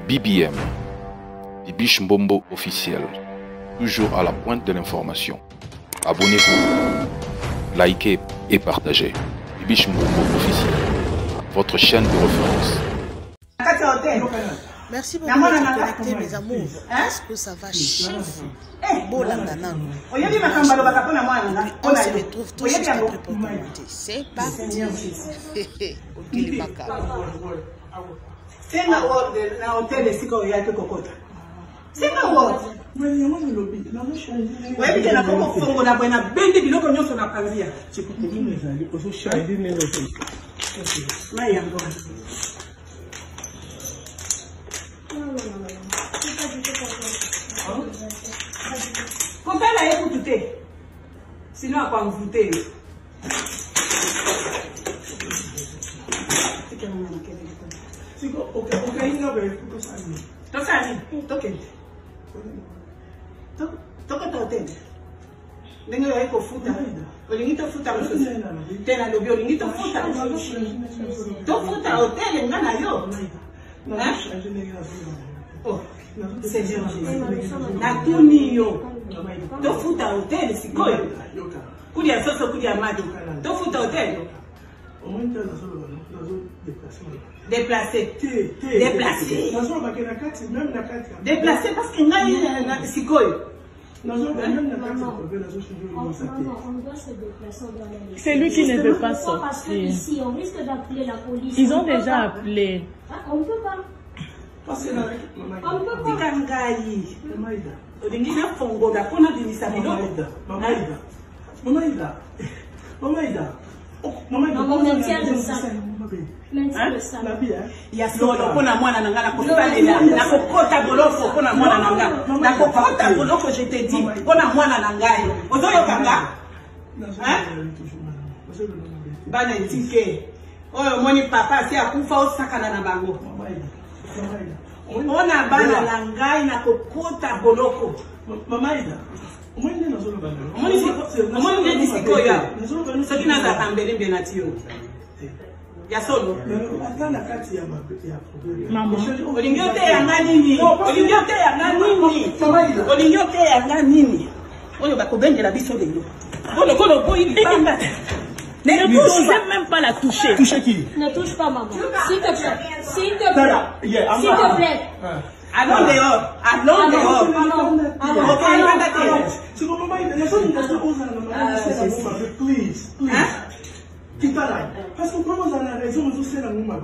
BBM, Bibiche Mbombo officiel, toujours à la pointe de l'information. Abonnez-vous, likez et partagez. Bibiche Mbombo officiel, votre chaîne de référence. Merci beaucoup d'être connecté, mes amours. Est-ce que ça va chiffre? On se retrouve tous juste après pour commenter. C'est parti. Ok, les macaques. Quand elle a écouté, sinon elle va me voûter. Déplacé parce qu'il y a c'est lui qui ne veut pas sortir. Parce qu'ici, on risque d'appeler la police. Ils ont déjà appelé. On ne peut pas. On maintient le sac. Il y a solo pour la moine na ngala kosalela na kokota bolofo pour la moine na ngala na kokota bolofo je te dis pour la moine na ngai ozoyo kanga bana tike oyo moni papa si akufa osakana na bango ona bana na ngai na kokota bolofo mamaida omoni ni sikoya soki na zatambeli mbenatio ya solo Maman. Olingyote yanga nini? Olingyote yanga nini? Olingyote yanga nini? Oyo bakobengela biso lelo. Kolo boyi libamba. Ne touche même pas la toucher. Toucher qui? Ne touche pas maman. S'il te plaît. S'il te plaît. S'il te plaît. Allons dehors. Allons dehors. Please. Parce que comment on a raison, nous sommes ma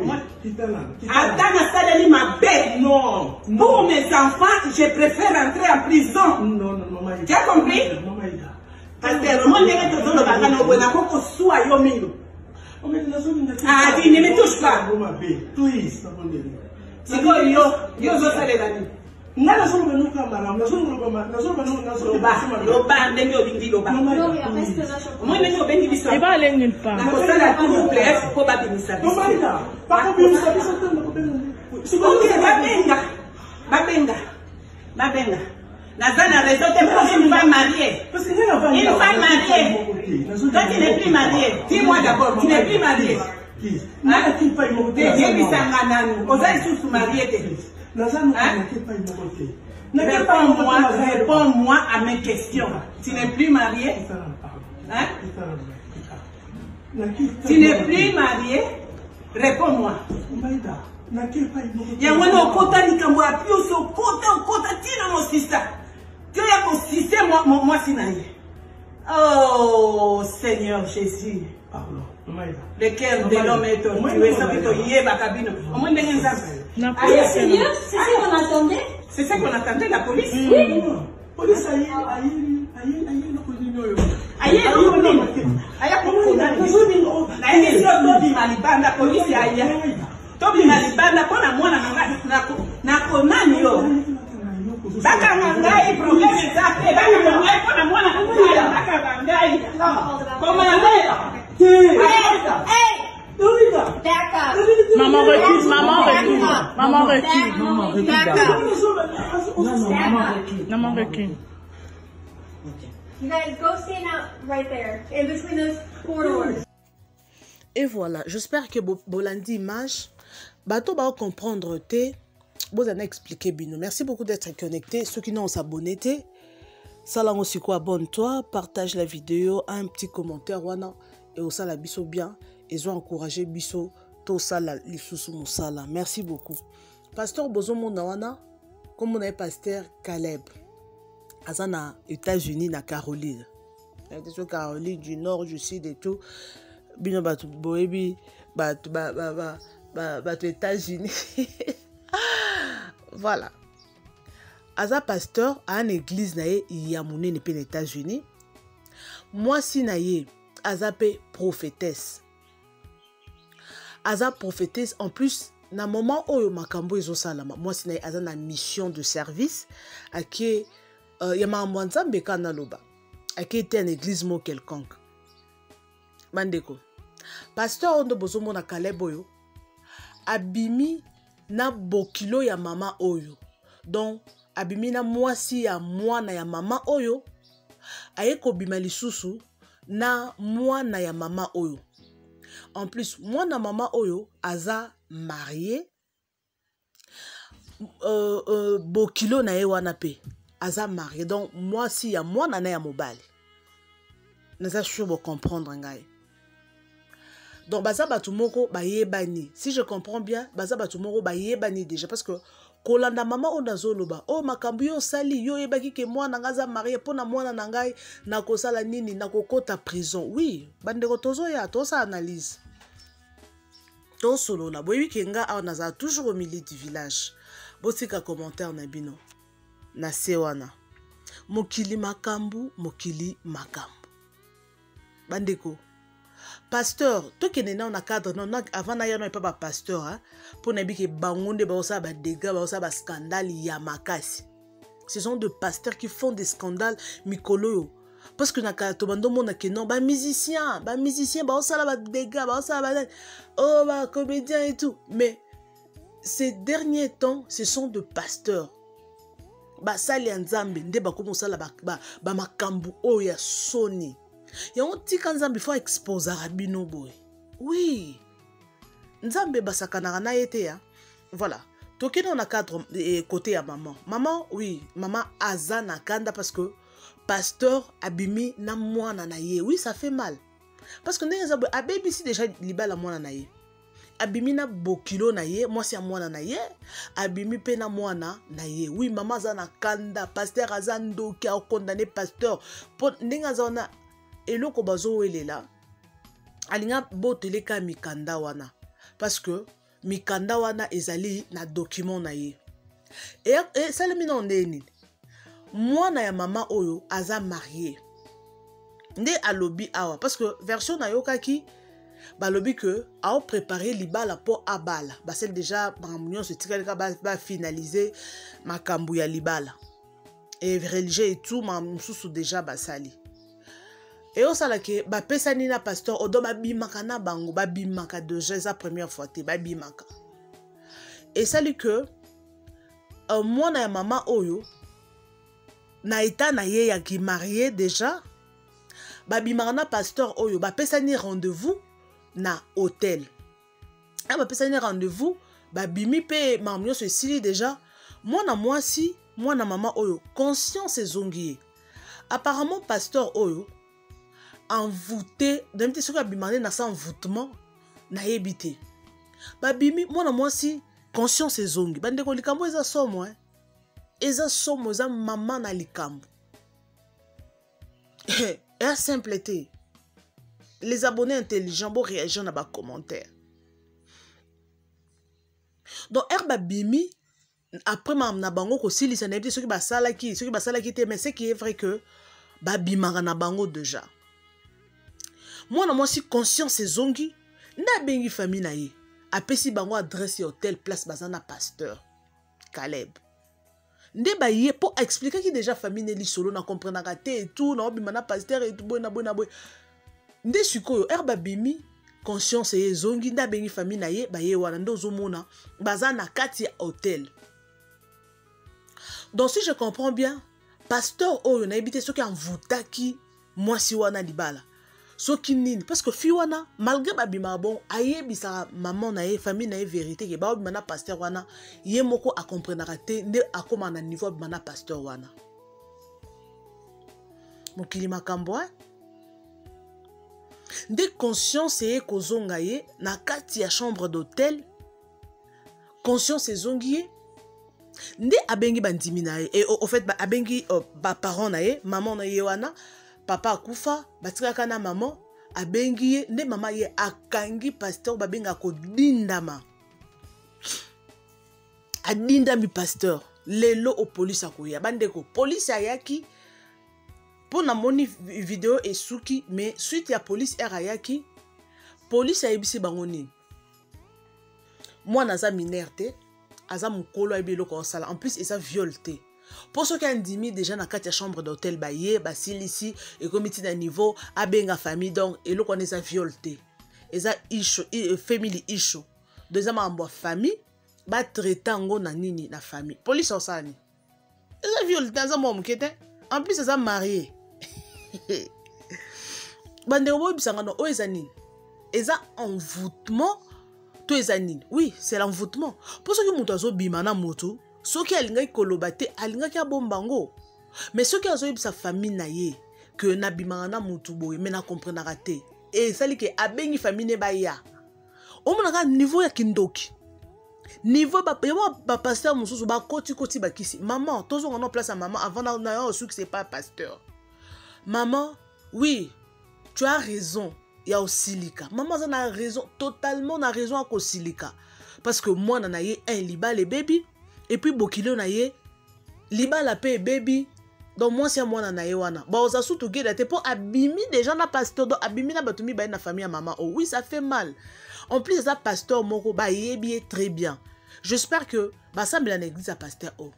bête. Non. Pour mes enfants, je préfère entrer en prison. Non, tu as compris? Parce que le monde est dans le bagage, on a beaucoup de soins à Yomino. Ah, tu ne me touches pas. Please. C'est quoi, yo, je sais les amis. Loba, Non, mais reste là, je moi, Il va aller nulle part. Nazana raison de une femme mariée. Une femme mariée. Toi, tu n'es plus mariée. Dis-moi d'abord, tu n'es plus mariée. Réponds-moi à mes questions. Tu n'es plus mariée? Hein? Tu n'es plus mariée? Réponds-moi. Il y a un kota ni kambo apio so kota tina mon sister. Tu as mon sister moi sinaye. Oh Seigneur Jésus. Le cœur de l'homme est torturé, ça veut dire bakabino. Au moins dengenza. Seigneur, c'est ce qu'on attendait. C'est ça qu'on attendait la police. Oui. Police aïe. Tobi malibanda pona mwana na konani yo. Baka ngai problème exact. Baka ngai pona mwana baka ngai. Comment Maman recule, maman recule. Maman recule. Maman recule. You guys go stand out right there in between those four doors. Et voilà, j'espère que Bolandi image bato ba comprendre te vous en expliquer bino. Merci beaucoup d'être connecté. Ceux qui n'ont s'abonné, salam aussi quoi, abonne-toi, partage la vidéo, un petit commentaire wana et au sala biso bien et ont encouragé biso to sala lisusu musala. Merci beaucoup. Pasteur Bozo wana comme on est pasteur Caleb. Azana États-Unis na Caroline. Caroline du Nord, du Sud et tout. Bino batu boebi batu États-Unis. Voilà. Aza pasteur à une église nae yamune ne pen États-Unis. Moi si nae aza pe prophétesse. Aza prophétesse en plus na moment oyo makambo ezo salama. Moi si nae aza na mission de service ake yama mwanzambe kana loba. Ake était une église mo quelconque. Bandeko. Pasteur ondo bozo mona Caleb oyo abimi na bokilo ya mama oyo. Donc abimi na mwasi ya mwana ya mama oyo ayeko bima lisusu na mwana ya mama oyo. En plus mwana mama oyo aza marié bokilo na ye wana pe aza marié. Donc mwasi ya mwana na ya mobali. Naza sûr de comprendre ngai. Donc baza batumoko ba yebani. Si je comprends bien, baza batumoko ba yebani déjà parce que kolanda mama onazoloba oh makambu yo sali yo yebaki ke mwana ngaza marié pona mwana na ngai na kosala nini na kokota prison. Oui, bandeko tozo ya to sa analyse. To solo la boyebi ke nga onaza toujours au milieu du village. Botika commentaire na bino. Na sewana. Mokili makambu, mokili makambu. Bandeko. Pasteur, toi qui est dans un cadre, non, avant d'ailleurs, non, pas ba pasteur, hein, pour ne pas que bangonde, ba osa ba dégâts, ba osa ba scandale, yamakasi. Ce sont des pasteurs qui font des scandales, mikolo. Parce que na ka tobando mona que non, ba musicien, ba osa la ba dégâts, ba osa ba oh ba comédien et tout. Mais ces derniers temps, ce sont des pasteurs. Ba sali nzambe, nde ba komo sala ba makambu o ya soni. Ya on ti kan nzambe faut exposer rabino boy. Oui. Nzambe basakana na yete ya. Voilà. Toké dans na cadre côté ya maman. Maman oui, maman aza na kanda parce que pasteur abimi na mwana na ye. Oui, ça fait mal. Parce que nzambe abebi si déjà libala mwana na ye. Abimi na bokilo na ye, moi si mwana na ye, abimi pe na mwana na ye. Oui, maman aza na kanda, pasteur aza ndoki a condamné pasteur. Pour ndinga zona eloko bazo welela alinga boteleka mikanda wana parce que mikanda wana ezali na document na ye et salemina ndeni mwana ya mama oyo aza marié nde alobi awa parce que version na yokaki balobi que a préparé libala pour abala ba celle déjà bamunyo se tikaleka ba finaliser makambu ya libala et religieux et tout mamsusu déjà basali. Et on sait que ba pesani na pasteur odo ba bimaka na bango ba bimaka déjà la première fois te ba bimaka. Et ça lui que moi na maman oyo na eta na ye ya ki marié déjà ba bimaka na pasteur oyo ba pesani rendez-vous na hôtel. Ah ba pesani rendez-vous ba bimi pe mamnyo se sili déjà moi na maman oyo conscience ezongi. Apparemment pasteur oyo envoûté d'un petit truc à bimane na sa envoûtement na yebité babimi moi si conscience ezongi bande ko likambo eza somo eza maman na likambo et simpleté les abonnés intelligents bo réagir na ba commentaire donc herba bimi après na bango ko silisa na yebité soki basala ki te mais c'est qui est vrai que babimaka na bango déjà. Moi si conscience ezongi na bengi famille na ye apesi bango adresse hôtel place bazana pasteur Caleb nde ba ye pour expliquer ki déjà famille neli solo na comprendre te et tout na obima na pasteur et tout boy nde sikoyo herba bimi conscience ezongi na bengi famille na ye ba ye wana ndo zomona bazana kati hôtel. Donc si je comprends bien pasteur oyo na ebité soki envoutaki moi si wana libala soki nini parce que fiwana malgré babima bon ayebisa maman na ye famille na ye vérité ke ba bimana pasteur wana ye moko a comprendre te nde akoma na niveau bimana pasteur wana mokili makambo nde conscience ye kozonga ye na kati ya chambre d'hôtel conscience ezongi ye nde abengi bandimi na ye et au fait abengi ba parents na ye maman na ye wana papa akufa batikaka na maman abengi ye nde mama ye akangi pasteur babenga kodindama adindami pasteur lelo o police akoya bandeko police ayaki pona moni vidéo esuki mais suite ya police ayaki police ayebisi bango nini mwana aza mineur te aza mokolo ayebi eloko osala en plus eza viol te pour ceux qui ont dit déjà na kati ya chambre d'hôtel baye basilisi ekomi tina niveau abenga famille donc eloko eza viol te eza isho family issue deuxième ambo famille ba traiter ngo na nini na famille police osala ni eza viol te eza mo mokete en plus eza marié bande obo bisanga no o eza nini eza envoûtement to eza nini oui c'est l'envoûtement pour ceux qui muto azo bima na moto soki alingaki koloba te alingaki abombango mais soki azoyebisa famille na ye que na bimanga na mutu boye mais na comprendra te et sali ke abengi famille ne baya omonaka niveau ya kindoki niveau ba pasteur mususu ba koti bakisi maman tozonga na place à maman avant na yo que c'est pas pasteur maman oui tu as raison ya osilika maman ça na raison totalement na raison à kosilika parce que moi na ye un liba les baby et puis bokilo na ye liba la paix baby donc moi c'est moi na ye wana ba oza surtout geda te pour abimi déjà na pasteur donc abimi na batumi ba na famille à maman oh oui ça fait mal en plus ça pasteur moko ba yebi très bien j'espère que ba semble na église à pasteur oh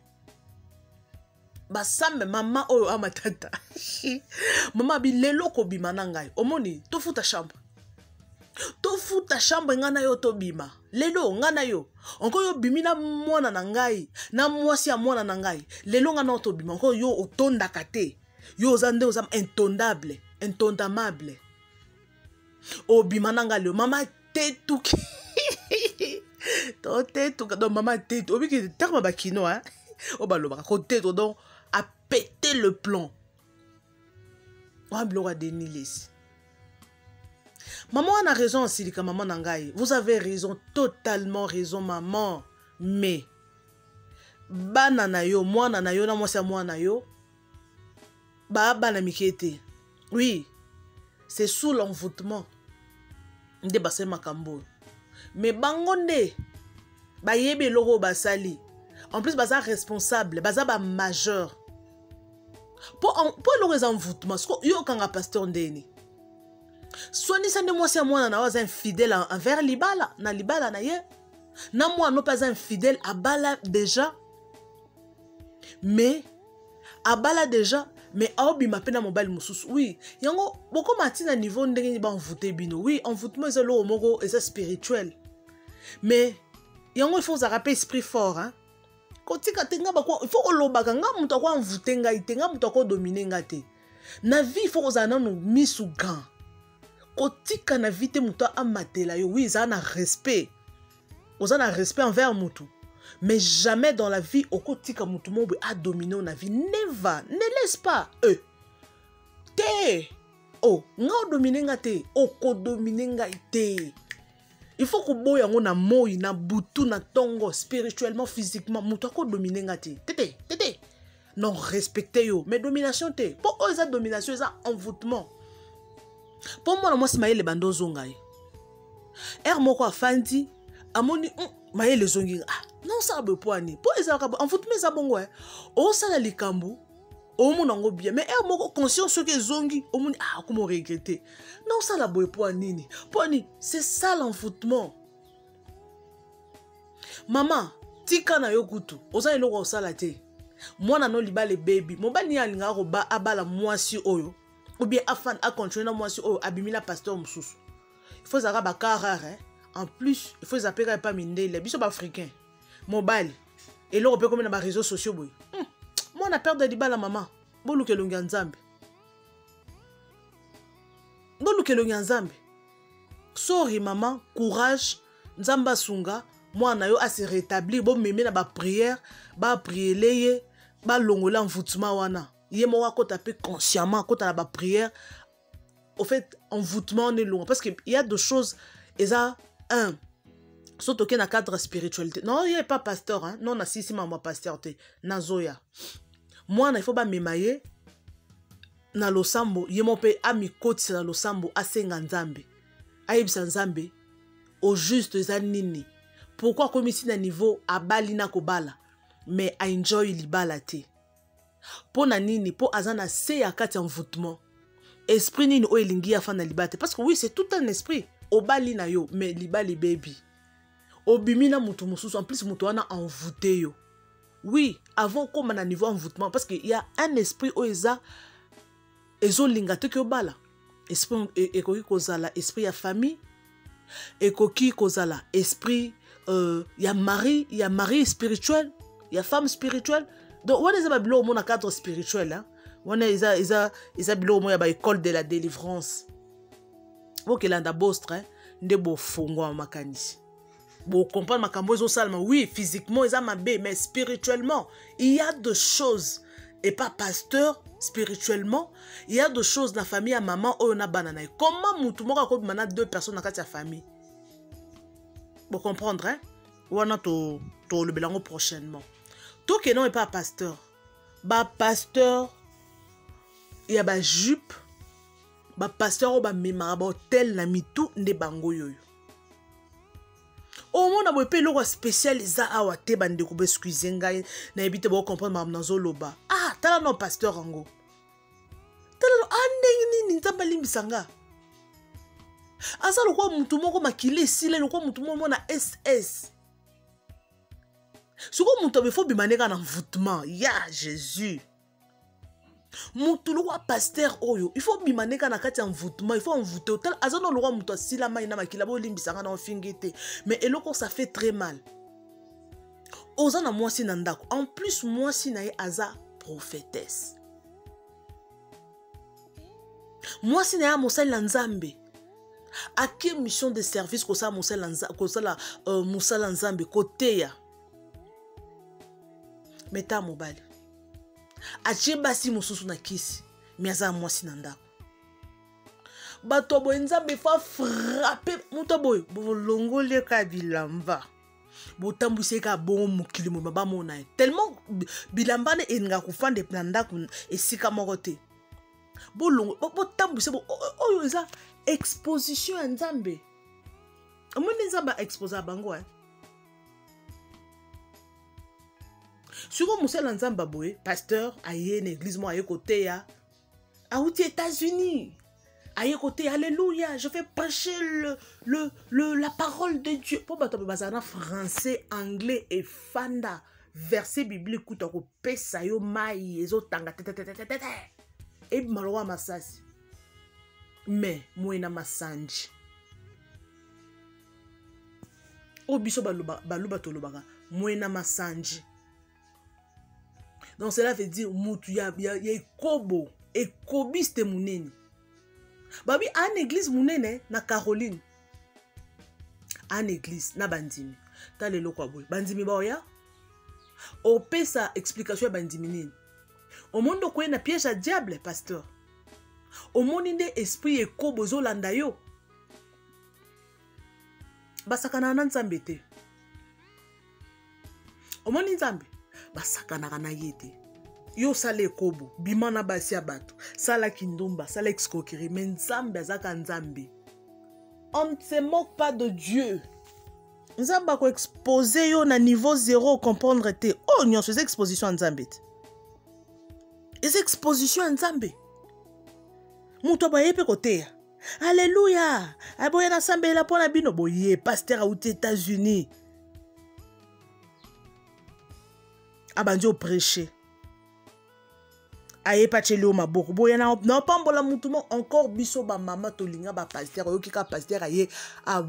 ba semble maman oh ama tata maman bi lelo ko bima na ngai omoni to futa chambre ngana yo to bima lelo ngana yo onko yo bimina mwana na ngai na mwasi ya mwana na ngai lelo ngana to bima onko yo otonda kate yo zande ozam intondamable o bima na ngai le mama tetuki to tetuka do mama tetu obiki terme bakino hein o baloba ko tetu donc a pété le plomb wa bloga denilis. Maman a raison, Silika, maman Nangaï. Vous avez raison, totalement raison, maman. Mais, bananayo, moi nanayo, na moi c'est moi nayo. Ba banamikete. Oui, c'est sous l'envoûtement. Nde basse makambo. Mais bangonde, ba yebe loro basali. En plus, baza responsable, baza ba majeur. Pour loro envoûtement, yo kanga pasteur ndeni. Soigner ça de moi c'est moi na was infidèle envers libala na libala na ye na moi non pas infidèle à bala déjà mais à bala déjà mais obi ma pena mobile mususu oui yango beaucoup matina niveau ndenge ba envoûter bino oui envoûtement c'est lo moko et c'est spirituel mais yango il faut ça rappeler esprit fort hein kotika tenga ba il faut olobaka nga muto ko envoûter nga itenga muto ko dominer nga te na vie il faut ozana no misu gan kotika na vite muto amatela yo oui ça na respect ozana respect envers mutu mais jamais dans la vie okotika mutu mobe a dominer na vie never ne laisse pas te oh nga dominer nga te oko dominer nga te il faut que boya ngo na moi na butu na tongo spirituellement physiquement mutu ko dominer nga te tete non respecter yo mais domination te pour eux domination ça envoûtement. Pour moi, c'est maïle bando zongaï. Moko afandi, amoni, maïle zongi. Ah, non, ça be poani. Pour les arabes, en foot, mais ça bon, ouais. Oh, ça la likambu. Oh, mon ango bien. Mais moko conscient ce que zongi. Oh, mon, ah, comment regretter. Non, ça la boy poani. Poani, c'est ça l'enfoutement. Maman, tika na yokutu. Oza eloko osalate. Moi, na no liba le baby. Mon bani alinga roba abala mwasi oyo. Ou bien afin à continuer moi sur abimila pasteur mususu. Il faut zara bakara hein. En plus, il faut zapper pas minde les biso africains. Mobile. Et là on peut comme dans les réseaux sociaux boy. Moi on a peur de liba la maman. Bolu ke longa nzambe. ndolukelo ya nzambe. Sorry maman, courage, nzamba sunga, mwana yo a se rétablir, bon meme na ba prière, ba prier leye, ba longola envoûtement wana. Yé mo wako taper consciemment, kota na ba prière. Au fait, envoûtement on est loin parce qu'il y a deux choses. Et ça, un, surtout qu'il y a un cadre spiritualité. Non, il n'y a pas pasteur, hein. Non, on a si maman pasteur, nazoya. Moi, il faut pas m'émailler. Na losambo, yemo pe ami koti na losambo asenga nzambe. Aibisa nzambe au juste za nini. Pourquoi comme ici na niveau abali na kobala mais a enjoy libala te. Po na nini po azana se ya kati envoûtement. Esprit nini o elingi ya fana libate parce que oui, c'est tout un esprit. Obali na yo mais libali baby. Obimi na mutu mususu en plus mutu wana envoûté yo. Oui, avant comme na niveau envoûtement parce qu'il y a un esprit oeza ezolinga te ke obala. Esprit ekoki kozala esprit ya famille, ekoki kozala esprit ya mari spirituel, ya femme spirituelle. Donc on est bilo mon cadre spirituel hein. On est isa bilo mo ya ba école de la délivrance. Bo kelanda bostre nde bo fongwa makanisi. Bo comprendre makambo ezo salma oui, physiquement isa mabe mais spirituellement, il y a deux choses. Et pas pasteur spirituellement, il y a deux choses dans la famille à maman ou na banana. Comment moutumoka ko mana deux personnes dans la famille? Vous comprendre hein? Ou on a to le belango prochainement. Tout que non est pas pasteur. Ba pasteur il y a ba jupe, ba pasteur ou ba mema ba hotel na mitu nde bango yoyo. Au moins, on a un peu spécial, ça a été bandé pour excuser, na éviter de comprendre ma nanzoloba. Ah, t'as non pasteur ango. T'as non ande ni nzamba limbisanga. Asa lo kwa mutu moko makile sile lo kwa mutu moko na SS. Suko mutu be fo bimaneka na envoûtement. Ya Jésus. Mutu lo kwa pasteur oyo, il faut bimaneka na kati envoûtement, il faut envoûter. Tel azano lo kwa mutu asila mai na makila bo limbisanga na ofingete. Mais eloko ça fait très mal. Ozana mwasi na ndako. En plus mwasi na ye aza prophétesse. Mwasi na ya mosali la nzambe. A quelle mission de service ko sa mosali la nzambe, ko sa la mosali la nzambe côté ya. Meta mobile. Ache basi mususu na kisi miaza mwasi na ndako bato bo nzambe fa frapper muto boy bo longole ka bilamba bo tambuse ka bon mukili mo ba mona tellement bilamba ne enga ku fande na ndako esika moko te bo longo bo tambuse bo oyo eza exposition ya nzambe omoni nzamba exposer bango Sur le musée l'ensemble boy, pasteur, aïe une église moi aïe côté ya, à aux États-Unis, aïe côté alléluia, je fais prêcher la parole de Dieu. Pour battre bazana français, anglais et fanda verset biblique tout en pesa yo mai ezo tanga et malwa masasi. Mais moi na masanji. Obiso baluba tolobaka, moi na masanji. Donc cela veut dire mutu ya ekobo ekobiste munene. Babi an église munene na Caroline. An église na bandimi. Ta lelo kwa boy. Bandimi ba oya. O pesa explication bandimi nini. O mondo kwe na piège à diable pasteur. O moninde esprit ekobo zo landa yo. Basakana na nzambe te. O moni nzambe basakana kana yete yo sale kobo bimana basi abato sala kindumba sala escroquerie mais nzambe azaka nzambe. On ne se moque pas de Dieu. Nzamba ko exposer yo na niveau 0 comprendre te oh nyon ces exposition nzambe les expositions nzambe muto ba yepe kote alléluia aboya na sambe la pona bino boye pasteur aux États-Unis abanjo prêcher aye pacheli o maboko boya na pambola mutumo encore biso ba mama tolinga ba pasteur oyo kika pasteur aye a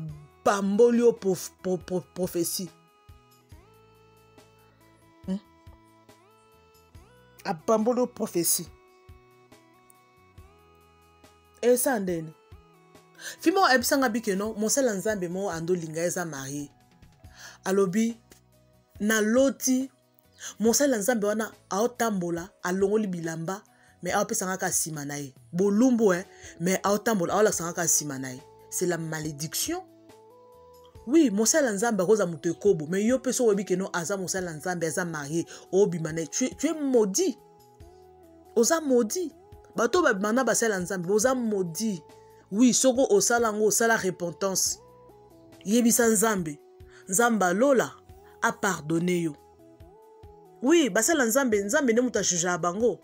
bamboli o prophétie a bamboli o prophétie et ça ndene Fimo ebisanga bikeno mosala nzambe mo ando linga eza marié. Alobi na loti mosala nzambe wana aotambola alongoli bilamba mais aopesanga ka sima na ye. Bolumbu mais aotambola aolakisanga ka sima na ye. C'est la malédiction. Oui, mosala nzambe akoza muto ekobo mais yo peso webikeno aza mosala nzambe aza marié obimana tu es maudit. Oza maudit. Bato babimana basala nzambe oza maudit. Oui, soko osala ngo osala repentance. Yebisa nzambe. Nzamba lola a pardonné yo. Oui, basala nzambe ne muta juge bango.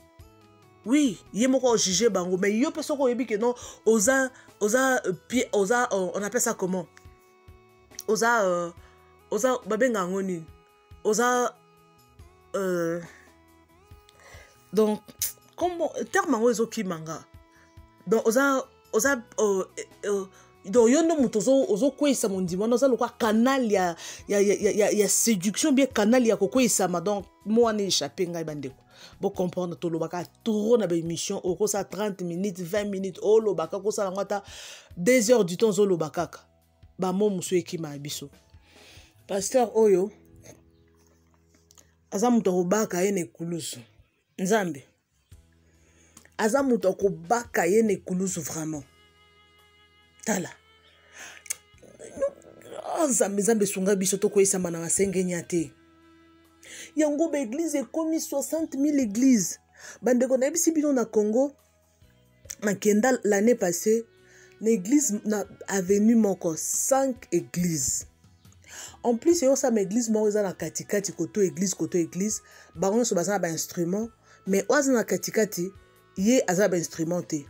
Oui, ye moko juger bango mais yo pe soko yebi que non oza on appelle ça comment? Oza babenga ngoni. Oza donc comment terme ngo ezoki manga. Donc oza donc yo no muto ozo kwesa mondimo no za lokwa canal ya séduction bien canal ya kokwesa ma donc moi ne échappé ngai bandeko bo comprendre to lobaka trop na ba émission oko ça 30 minutes 20 minutes o lobaka ko sala ngata 2 heures du temps zo lobaka ba mo muso ekima biso pasteur oyo aza muto kobaka ene kulusu nzambe aza muto kobaka ene kulusu vraiment tala nzambe sunga biso to koyesama na basengenya te yango ba église ekomi 60 000 églises bandeko na yebisi bino na Congo makenda l'année passée l'église na avenue moko 5 églises en plus yo sa église moko eza na katikati koto église bango so bazana ba instrument mais oza na katikati ye aza ba instrument te.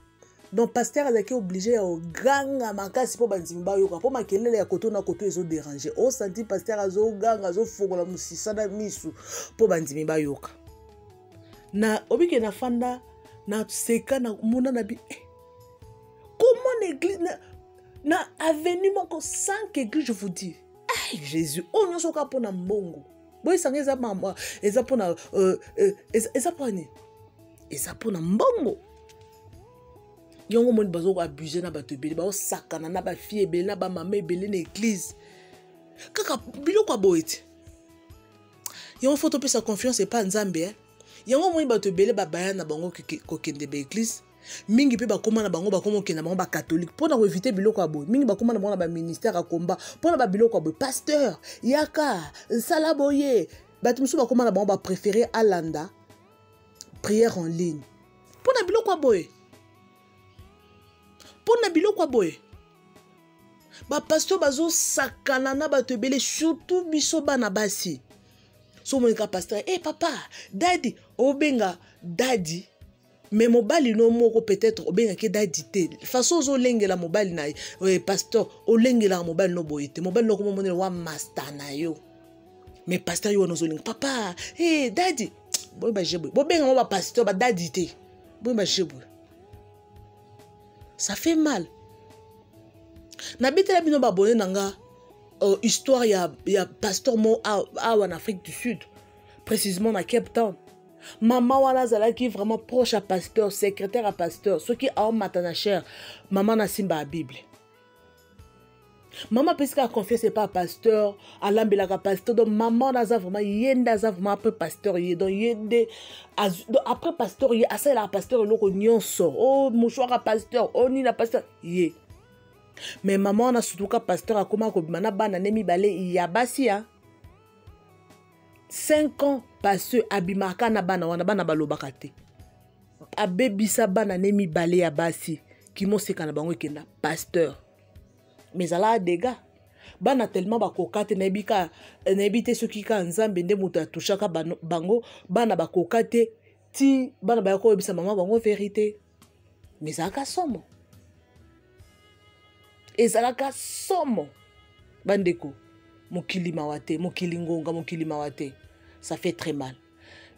Donc pasteur azaki obligé à ganga makasi po bandimi ba yoka po makelele ya koto na koto ezo déranger o senti pasteur azo ganga azo fokola musisa na misu po bandimi ba yoka na obike na fanda na seka na mona na bi comment l'église na avenue moko 5 églises je vous dis ay Jésus on nyoso ka pona mbongo boy sanga eza mama eza pona eza pona mbongo yongo moni bazo abuser na bato ebele ba sakana na ba fille ebele na ba mama ebele na église kaka biloko aboyete yongo faut topesa confiance pas nzambe yongo moni bato ebele babaya na bango kokende ba église mingi pe bakoma na bango bakoma okenda bango ba catholique pona ko éviter biloko aboy mingi bakoma na bango na ba ministère a combat pona ba biloko aboy pasteur yaka salaboye bato musu bakoma na bango ba préférer alanda prière en ligne pona biloko aboy pona biloko boye ba pasteur bazo sakana na bato ebele surtout biso bana basi so monika pasteur papa daddy obenga daddy mais mobali no moko peut-être obenga ke daddy te façon zo lengela mobali na pasteur o lengela mobali no boye te mobali no ko monela wa master na yo mais pasteur yo no zo lenga papa daddy boye ba jebo bobenga mo ba pasteur ba daddy te boye ba jebo. Ça fait mal. N'habite la bino babone nanga histoire ya pasteur mo en Afrique du Sud, précisément na Cape Town. Maman wana zala qui vraiment proche à pasteur, secrétaire à pasteur, ce qui a matana cher, maman na simba la Bible. Maman parce qu'elle confie c'est pas pasteur, alambela ka pasteur donc maman naza vraiment yenda za vraiment après pasteur yé donc yende après pasteur yé asa la pasteur loko nyonso oh mouchoir à pasteur oh ni la pasteur yé mais maman na surtout ka pasteur akoma ko bimana bana nemi balé ya basi ya 5 ans pasteur abimaka na bana wana bana balobaka te abebisa bana nemi balé ya basi ki mo seka na bango kenda pasteur. Mais ala dégâts bana tellement bakokate na ebika na ebite soki ka nzambe nde muto atushaka bango bana bakokate ti bana ba ko ebisa maman bango vérité mais aka somo ezalaka somo bandeko mokili mawate mokili ngonga mokili mawate ça fait très mal.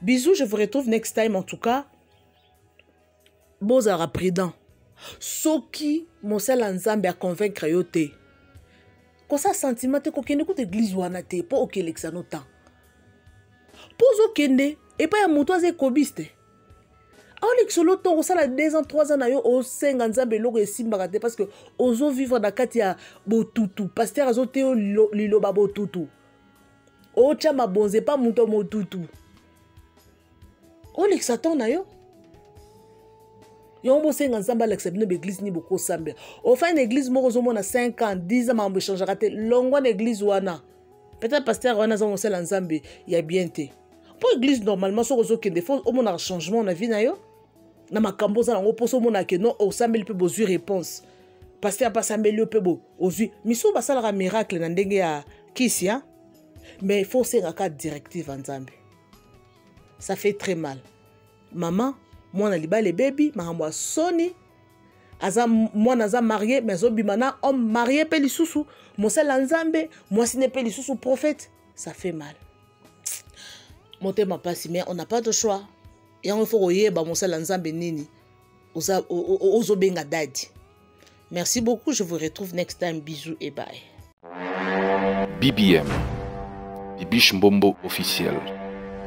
Bisous, je vous retrouve next time en tout cas. Bozara prudent. Soki mosala nzambe a convaincre yo te ko sa sentiment te ko kende ko église wana te po okelekisa no temps pozo kende et pas ya moto aze kobiste aoleki solo ntongo osala 2 ans 3 ans na yo osenga nzambe eloko esimbaka te parce que ozovivre na kati ya botutu paster azoteya liloba botutu otya mabonze pa moto motutu olekisa ntongo na yo yango bosenga nzambe alekisa bino baeglise ni bokosambela ofa une église moko ozomona 5 ans 10 ans mambo echangeaka te longwa na église wana peut-être paster wana aza mosala nzambe ya bien te po église normalement soki ozokende fo omonaka changement na vie na yo na makambo oza nango mposo omonaka no osambeli mpe bozwi réponse paster apasambeli yo mpe ozwi misu basalaka miracle na ndenge ya kisi mais il faut osengaka directive ya nzambe ça fait très mal maman mwana libala ebebi makambo ya soni mwana aza marié mais azobima na homme marié mpe lisusu mosala nzambe mwasi ne mpe lisusu prophète ça fait mal motema pasi mais on n'a pas de choix yango il faut koyeba mosala nzambe nini ozobenga dadi. Merci beaucoup, je vous retrouve next time. Bisous et bye. BBM, Bibiche Mbombo officiel,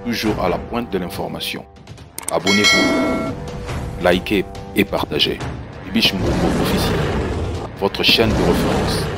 toujours à la pointe de l'information. Abonnez-vous, likez et partagez. Bibiche Mbombo officiel, votre chaîne de référence.